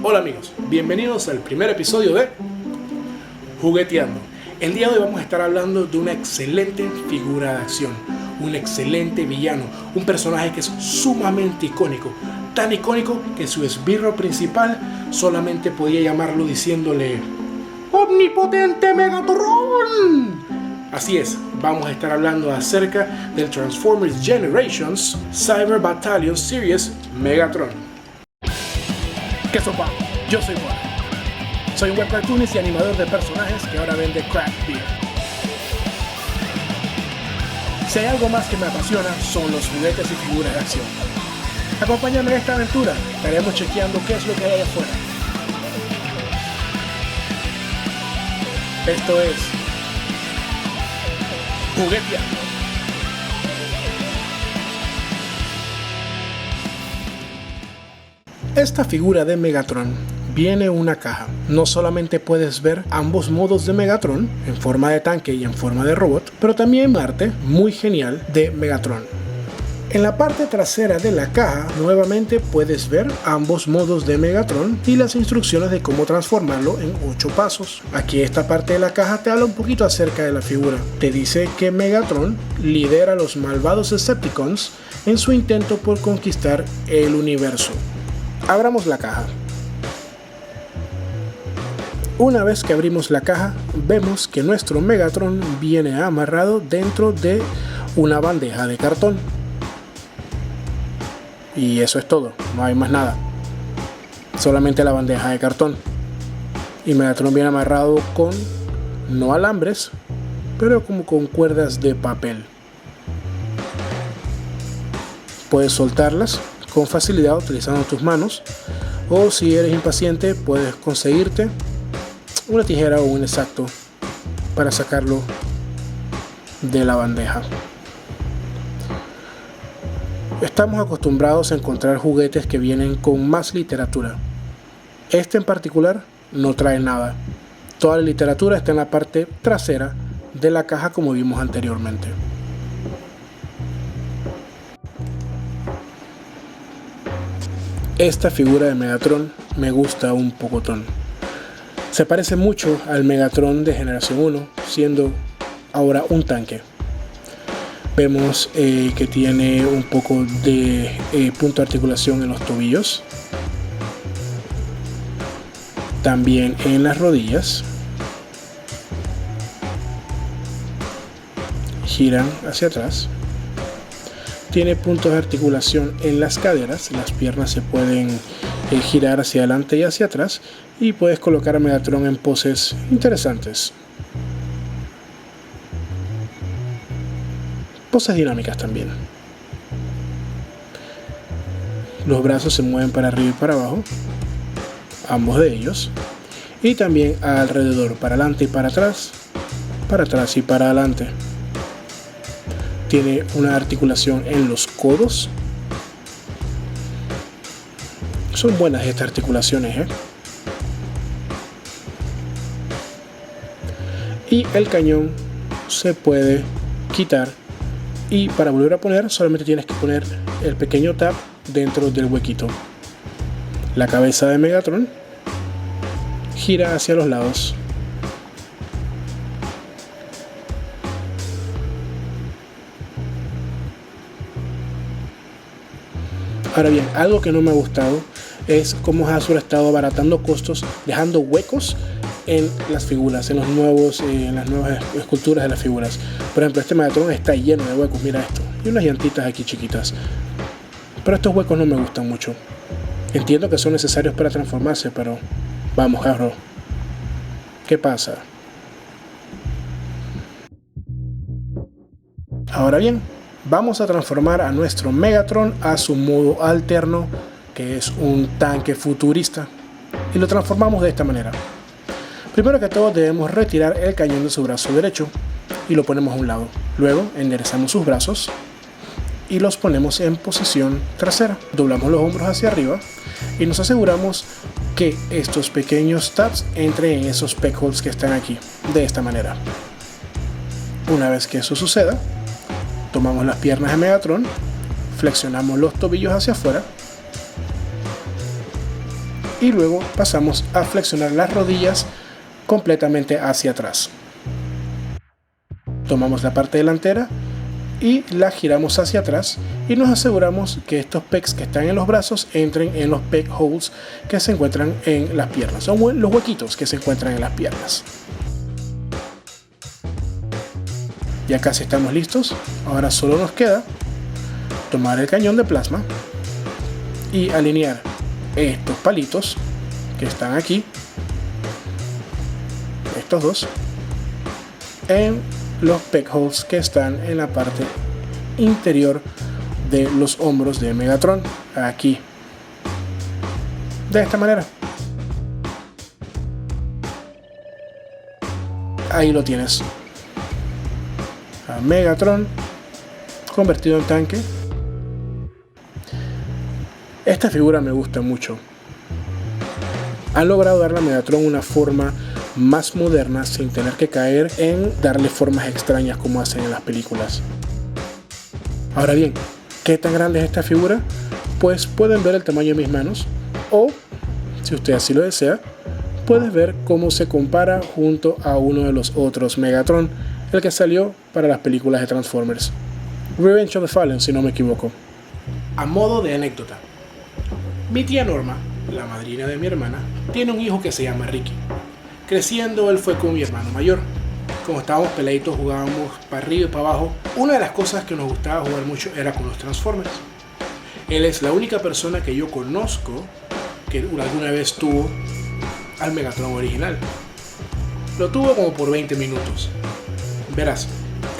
Hola amigos, bienvenidos al primer episodio de Jugueteando. El día de hoy vamos a estar hablando de una excelente figura de acción, un excelente villano, un personaje que es sumamente icónico, tan icónico que su esbirro principal solamente podía llamarlo diciéndole ¡Omnipotente Megatron! Así es, vamos a estar hablando acerca del Transformers Generations Cyber Battalion Series Megatron. ¿Qué sopa? Yo soy Juan. Soy un web cartoonist y animador de personajes que ahora vende craft beer. Si hay algo más que me apasiona son los juguetes y figuras de acción. Acompáñame en esta aventura, estaremos chequeando qué es lo que hay allá afuera. Esto es Jugueteando. Esta figura de Megatron viene en una caja. No solamente puedes ver ambos modos de Megatron, en forma de tanque y en forma de robot, pero también arte muy genial de Megatron. En la parte trasera de la caja nuevamente puedes ver ambos modos de Megatron y las instrucciones de cómo transformarlo en 8 pasos. Aquí esta parte de la caja te habla un poquito acerca de la figura. Te dice que Megatron lidera a los malvados Decepticons en su intento por conquistar el universo. Abramos la caja. Una vez que abrimos la caja, vemos que nuestro Megatron viene amarrado dentro de una bandeja de cartón. Y eso es todo, no hay más nada. Solamente la bandeja de cartón. Y Megatron viene amarrado con, no alambres, pero como con cuerdas de papel. Puedes soltarlas con facilidad utilizando tus manos, o si eres impaciente puedes conseguirte una tijera o un exacto para sacarlo de la bandeja. Estamos acostumbrados a encontrar juguetes que vienen con más literatura. Este en particular no trae nada. Toda la literatura está en la parte trasera de la caja, como vimos anteriormente. Esta figura de Megatron me gusta un pocotón. Se parece mucho al Megatron de Generación 1, siendo ahora un tanque. Vemos que tiene un poco de punto de articulación en los tobillos. También en las rodillas. Giran hacia atrás. Tiene puntos de articulación en las caderas, las piernas se pueden girar hacia adelante y hacia atrás, y puedes colocar a Megatron en poses interesantes. Poses dinámicas también. Los brazos se mueven para arriba y para abajo, ambos de ellos, y también alrededor, para adelante y para atrás y para adelante. Tiene una articulación en los codos. Son buenas estas articulaciones, Y el cañón se puede quitar, y para volver a poner solamente tienes que poner el pequeño tap dentro del huequito. La cabeza de Megatron gira hacia los lados. Ahora bien, algo que no me ha gustado es cómo Hasbro ha estado abaratando costos, dejando huecos en las figuras, en las nuevas esculturas de las figuras. Por ejemplo, este Megatron está lleno de huecos, mira esto, y unas llantitas aquí chiquitas. Pero estos huecos no me gustan mucho. Entiendo que son necesarios para transformarse, pero vamos, Hasbro, ¿qué pasa? Ahora bien, vamos a transformar a nuestro Megatron a su modo alterno, que es un tanque futurista, y lo transformamos de esta manera. Primero que todo debemos retirar el cañón de su brazo derecho y lo ponemos a un lado. Luego enderezamos sus brazos y los ponemos en posición trasera. Doblamos los hombros hacia arriba y nos aseguramos que estos pequeños tabs entren en esos peg holes que están aquí, de esta manera. Una vez que eso suceda, tomamos las piernas de Megatron, flexionamos los tobillos hacia afuera y luego pasamos a flexionar las rodillas completamente hacia atrás. Tomamos la parte delantera y la giramos hacia atrás y nos aseguramos que estos pecs que están en los brazos entren en los pec holes que se encuentran en las piernas, o los huequitos que se encuentran en las piernas. Ya casi estamos listos. Ahora solo nos queda tomar el cañón de plasma y alinear estos palitos que están aquí, estos dos, en los pec holes que están en la parte interior de los hombros de Megatron, aquí, de esta manera. Ahí lo tienes, a Megatron convertido en tanque. Esta figura me gusta mucho. Han logrado darle a Megatron una forma más moderna sin tener que caer en darle formas extrañas como hacen en las películas. Ahora bien, ¿qué tan grande es esta figura? Pues pueden ver el tamaño de mis manos, o si usted así lo desea, puedes ver cómo se compara junto a uno de los otros Megatron, el que salió para las películas de Transformers, Revenge of the Fallen, si no me equivoco. A modo de anécdota, mi tía Norma, la madrina de mi hermana, tiene un hijo que se llama Ricky. Creciendo, él fue con mi hermano mayor. Como estábamos peladitos, jugábamos para arriba y para abajo. Una de las cosas que nos gustaba jugar mucho era con los Transformers. Él es la única persona que yo conozco que alguna vez tuvo al Megatron original. Lo tuvo como por 20 minutos. Verás,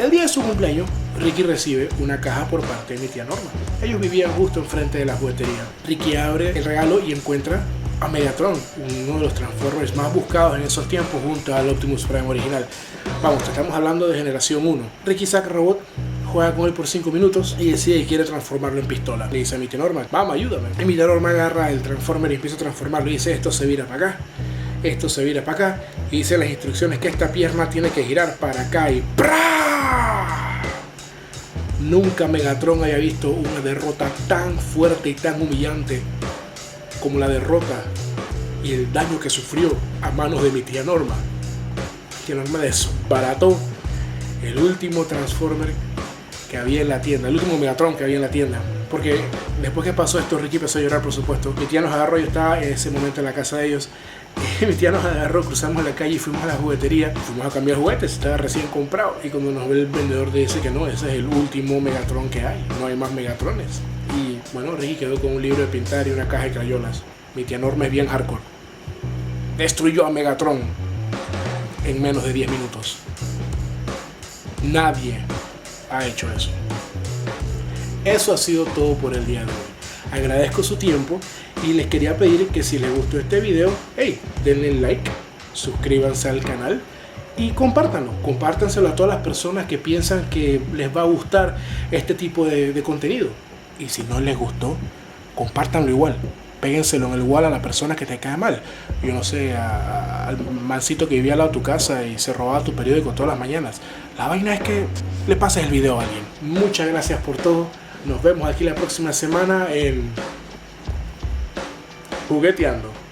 el día de su cumpleaños, Ricky recibe una caja por parte de mi tía Norma. Ellos vivían justo enfrente de la juguetería. Ricky abre el regalo y encuentra a Megatron, uno de los Transformers más buscados en esos tiempos junto al Optimus Prime original. Vamos, estamos hablando de generación 1. Ricky saca el robot, juega con él por 5 minutos y decide que quiere transformarlo en pistola. Le dice a mi tía Norma, vamos, ayúdame. Y mi tía Norma agarra el Transformer y empieza a transformarlo y dice, esto se vira para acá, esto se vira para acá, y dice las instrucciones que esta pierna tiene que girar para acá y ¡prá! Nunca Megatron haya visto una derrota tan fuerte y tan humillante como la derrota y el daño que sufrió a manos de mi tía Norma. Mi tía Norma desbarató el último Transformer que había en la tienda, el último Megatron que había en la tienda. Porque después que pasó esto, Ricky empezó a llorar, por supuesto. Mi tía nos agarró, yo estaba en ese momento en la casa de ellos. Y mi tía nos agarró, cruzamos la calle y fuimos a la juguetería. Fuimos a cambiar juguetes, estaba recién comprado. Y cuando nos ve el vendedor dice que no, ese es el último Megatron que hay. No hay más Megatrones. Y bueno, Ricky quedó con un libro de pintar y una caja de crayolas. Mi tía Norma es bien hardcore. Destruyó a Megatron en menos de 10 minutos. Nadie ha hecho eso. Eso ha sido todo por el día de hoy. Agradezco su tiempo y les quería pedir que si les gustó este video, hey, denle like, suscríbanse al canal y compártanlo. Compártanselo a todas las personas que piensan que les va a gustar este tipo de contenido. Y si no les gustó, compártanlo igual. Péguenselo en el wall a la persona que te cae mal. Yo no sé, al mancito que vivía al lado de tu casa y se robaba tu periódico todas las mañanas. La vaina es que le pases el video a alguien. Muchas gracias por todo. Nos vemos aquí la próxima semana en Jugueteando.